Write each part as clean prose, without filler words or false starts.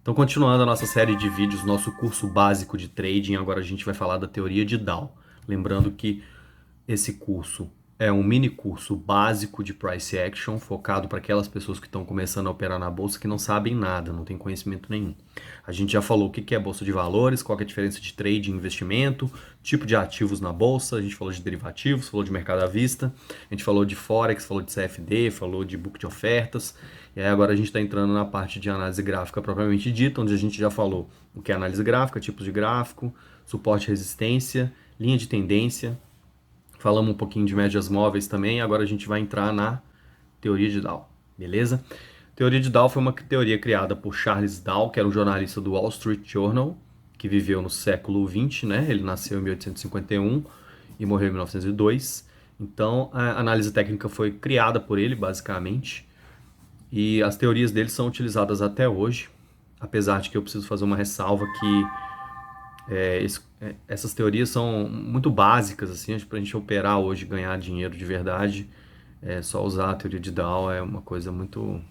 Então, continuando a nossa série de vídeos, nosso curso básico de trading, agora a gente vai falar da teoria de Dow. Lembrando que esse curso é um mini curso básico de price action, focado para aquelas pessoas que estão começando a operar na bolsa que não sabem nada, não tem conhecimento nenhum. A gente já falou o que é bolsa de valores, qual é a diferença de trade e investimento, tipo de ativos na bolsa, a gente falou de derivativos, falou de mercado à vista, a gente falou de Forex, falou de CFD, falou de book de ofertas, e aí agora a gente está entrando na parte de análise gráfica propriamente dita, onde a gente já falou o que é análise gráfica, tipos de gráfico, suporte e resistência, linha de tendência. Falamos um pouquinho de médias móveis também, agora a gente vai entrar na teoria de Dow, beleza? A teoria de Dow foi uma teoria criada por Charles Dow, que era um jornalista do Wall Street Journal, que viveu no século XX, né? Ele nasceu em 1851 e morreu em 1902. Então, a análise técnica foi criada por ele, basicamente, e as teorias dele são utilizadas até hoje, apesar de que eu preciso fazer uma ressalva que essas teorias são muito básicas, assim, para a gente operar hoje, ganhar dinheiro de verdade, só usar a teoria de Dow é uma coisa muito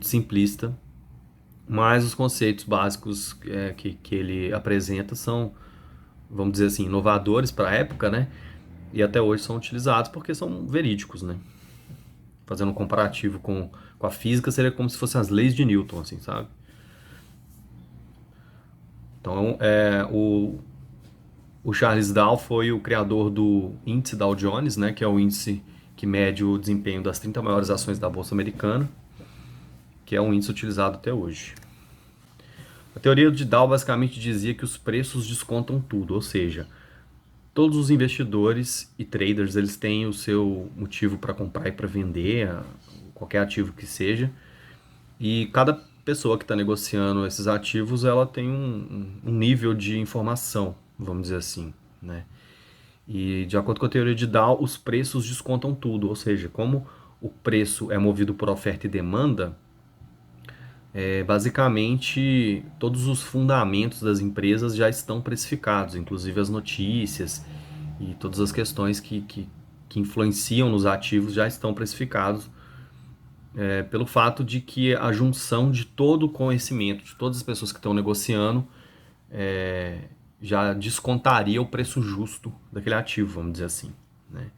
simplista, mas os conceitos básicos que ele apresenta são, vamos dizer assim, inovadores para a época, né? E até hoje são utilizados porque são verídicos, né? Fazendo um comparativo com a física, seria como se fossem as leis de Newton, assim, sabe? Então, o Charles Dow foi o criador do índice Dow Jones, né, que é o índice que mede o desempenho das 30 maiores ações da Bolsa Americana, que é um índice utilizado até hoje. A teoria de Dow basicamente dizia que os preços descontam tudo, ou seja, todos os investidores e traders eles têm o seu motivo para comprar e para vender, qualquer ativo que seja, e cada pessoa que está negociando esses ativos ela tem um nível de informação, vamos dizer assim, né? E de acordo com a teoria de Dow, os preços descontam tudo, ou seja, como o preço é movido por oferta e demanda, basicamente todos os fundamentos das empresas já estão precificados, inclusive as notícias e todas as questões que influenciam nos ativos já estão precificados, pelo fato de que a junção de todo o conhecimento, de todas as pessoas que estão negociando, já descontaria o preço justo daquele ativo, vamos dizer assim, né?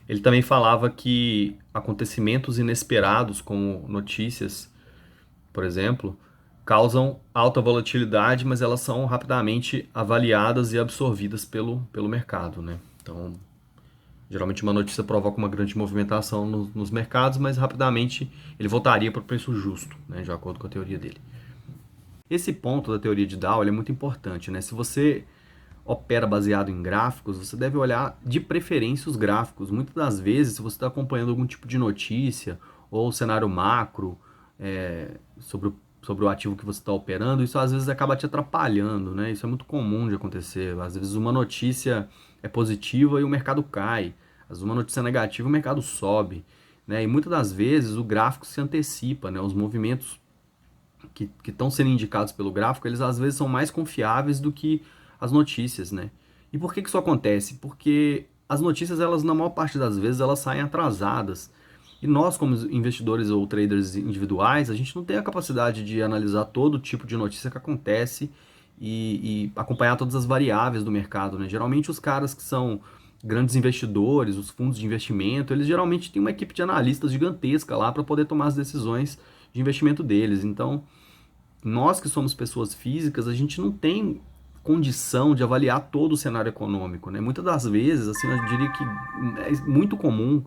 Ele também falava que acontecimentos inesperados, como notícias, por exemplo, causam alta volatilidade, mas elas são rapidamente avaliadas e absorvidas pelo mercado, né? Então, geralmente uma notícia provoca uma grande movimentação nos mercados, mas rapidamente ele voltaria para o preço justo, né? De acordo com a teoria dele. Esse ponto da teoria de Dow é muito importante, né? Se você opera baseado em gráficos, você deve olhar de preferência os gráficos. Muitas das vezes, se você está acompanhando algum tipo de notícia ou cenário macro sobre o ativo que você está operando, isso às vezes acaba te atrapalhando, né? Isso é muito comum de acontecer. Às vezes uma notícia é positiva e o mercado cai. Às vezes uma notícia negativa e o mercado sobe, né? E muitas das vezes o gráfico se antecipa, né? Os movimentos que estão sendo indicados pelo gráfico, eles às vezes são mais confiáveis do que as notícias, né? E por que isso acontece? Porque as notícias, elas na maior parte das vezes, elas saem atrasadas. E nós, como investidores ou traders individuais, a gente não tem a capacidade de analisar todo tipo de notícia que acontece e acompanhar todas as variáveis do mercado, né? Geralmente os caras que são grandes investidores, os fundos de investimento, eles geralmente têm uma equipe de analistas gigantesca lá para poder tomar as decisões de investimento deles. Então, nós que somos pessoas físicas, a gente não tem condição de avaliar todo o cenário econômico, né? Muitas das vezes, assim, eu diria que é muito comum,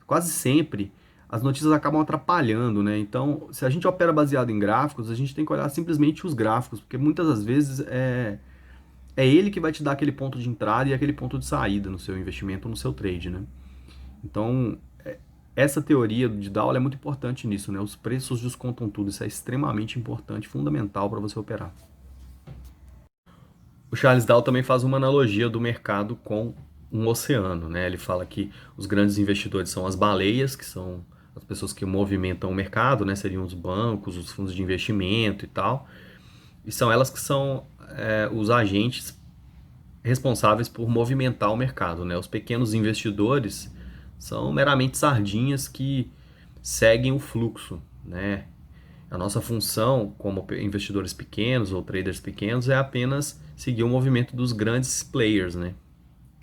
quase sempre, as notícias acabam atrapalhando, né? Então, se a gente opera baseado em gráficos, a gente tem que olhar simplesmente os gráficos, porque muitas das vezes é ele que vai te dar aquele ponto de entrada e aquele ponto de saída no seu investimento ou no seu trade, né? Então, essa teoria de Dow é muito importante nisso, né? Os preços descontam tudo, isso é extremamente importante, fundamental para você operar. O Charles Dow também faz uma analogia do mercado com um oceano, né? Ele fala que os grandes investidores são as baleias, que são as pessoas que movimentam o mercado, né? Seriam os bancos, os fundos de investimento e tal. E são elas que são os agentes responsáveis por movimentar o mercado, né? Os pequenos investidores são meramente sardinhas que seguem o fluxo, né? A nossa função como investidores pequenos ou traders pequenos é apenas seguir o movimento dos grandes players, né?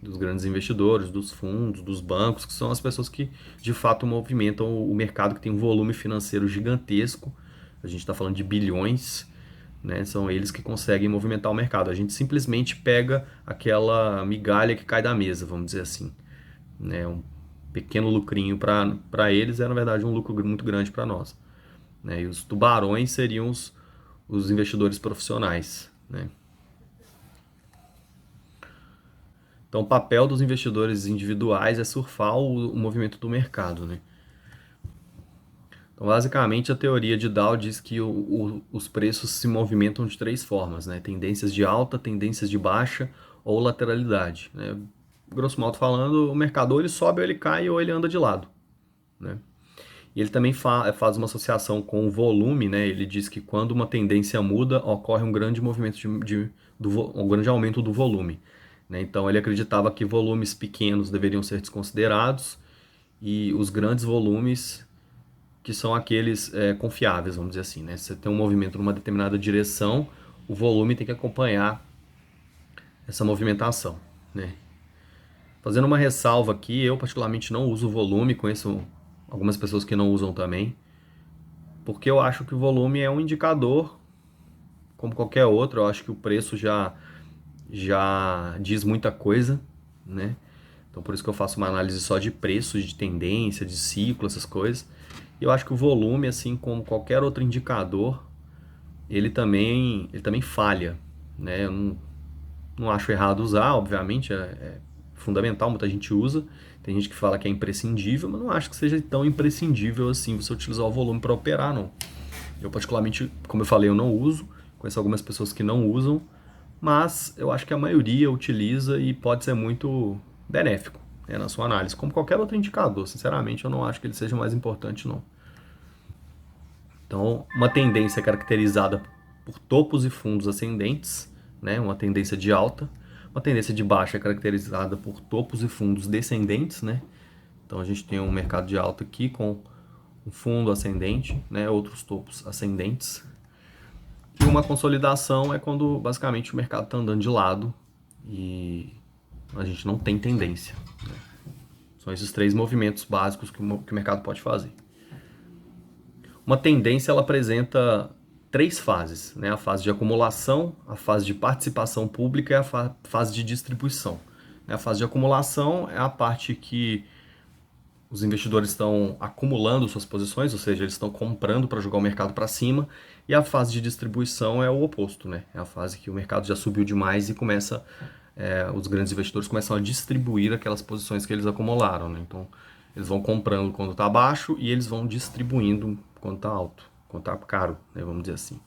Dos grandes investidores, dos fundos, dos bancos, que são as pessoas que de fato movimentam o mercado, que tem um volume financeiro gigantesco. A gente está falando de bilhões, né? São eles que conseguem movimentar o mercado. A gente simplesmente pega aquela migalha que cai da mesa, vamos dizer assim, né? Um pequeno lucrinho para eles é, na verdade, um lucro muito grande para nós, né? E os tubarões seriam os investidores profissionais, né? Então, o papel dos investidores individuais é surfar o movimento do mercado, né? Então, basicamente, a teoria de Dow diz que os preços se movimentam de três formas, né? Tendências de alta, tendências de baixa ou lateralidade, né? Grosso modo falando, o mercado ou ele sobe ou ele cai ou ele anda de lado, né? E ele também faz uma associação com o volume, né? Ele diz que quando uma tendência muda, ocorre um grande movimento um grande aumento do volume, né? Então ele acreditava que volumes pequenos deveriam ser desconsiderados e os grandes volumes que são aqueles confiáveis, vamos dizer assim, né? Se você tem um movimento numa determinada direção, o volume tem que acompanhar essa movimentação, né? Fazendo uma ressalva aqui, eu particularmente não uso volume, conheço algumas pessoas que não usam também, porque eu acho que o volume é um indicador, como qualquer outro. Eu acho que o preço já diz muita coisa, né? Então por isso que eu faço uma análise só de preço, de tendência, de ciclo, essas coisas. E eu acho que o volume, assim como qualquer outro indicador, ele também falha, né? Eu não acho errado usar, obviamente, é fundamental, muita gente usa. Tem gente que fala que é imprescindível, mas não acho que seja tão imprescindível assim você utilizar o volume para operar, não. Eu particularmente, como eu falei, eu não uso. Conheço algumas pessoas que não usam, mas eu acho que a maioria utiliza e pode ser muito benéfico, né, na sua análise, como qualquer outro indicador. Sinceramente, eu não acho que ele seja mais importante, não. Então, uma tendência caracterizada por topos e fundos ascendentes, né, uma tendência de alta. Uma tendência de baixa é caracterizada por topos e fundos descendentes, né? Então a gente tem um mercado de alta aqui com um fundo ascendente, né, outros topos ascendentes. E uma consolidação é quando basicamente o mercado está andando de lado e a gente não tem tendência, né? São esses três movimentos básicos que o mercado pode fazer. Uma tendência ela apresenta três fases, né? A fase de acumulação, a fase de participação pública e a fase de distribuição. A fase de acumulação é a parte que os investidores estão acumulando suas posições, ou seja, eles estão comprando para jogar o mercado para cima, e a fase de distribuição é o oposto, né? É a fase que o mercado já subiu demais e os grandes investidores começam a distribuir aquelas posições que eles acumularam, né? Então, eles vão comprando quando está baixo e eles vão distribuindo quando está alto, quando está caro, né? Vamos dizer assim.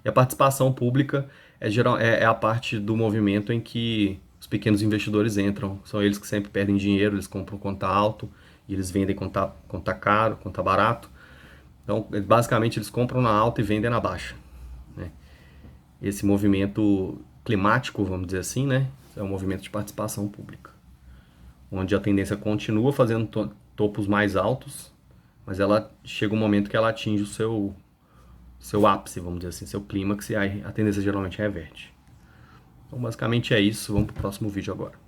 E a participação pública é a parte do movimento em que os pequenos investidores entram. São eles que sempre perdem dinheiro, eles compram quando está alto e eles vendem quando tá caro, quando está barato. Então, basicamente, eles compram na alta e vendem na baixa, né? Esse movimento climático, vamos dizer assim, né? É um movimento de participação pública, onde a tendência continua fazendo topos mais altos, mas ela chega um momento que ela atinge o seu ápice, vamos dizer assim, seu clímax, e aí a tendência geralmente reverte. Então, basicamente é isso. Vamos para o próximo vídeo agora.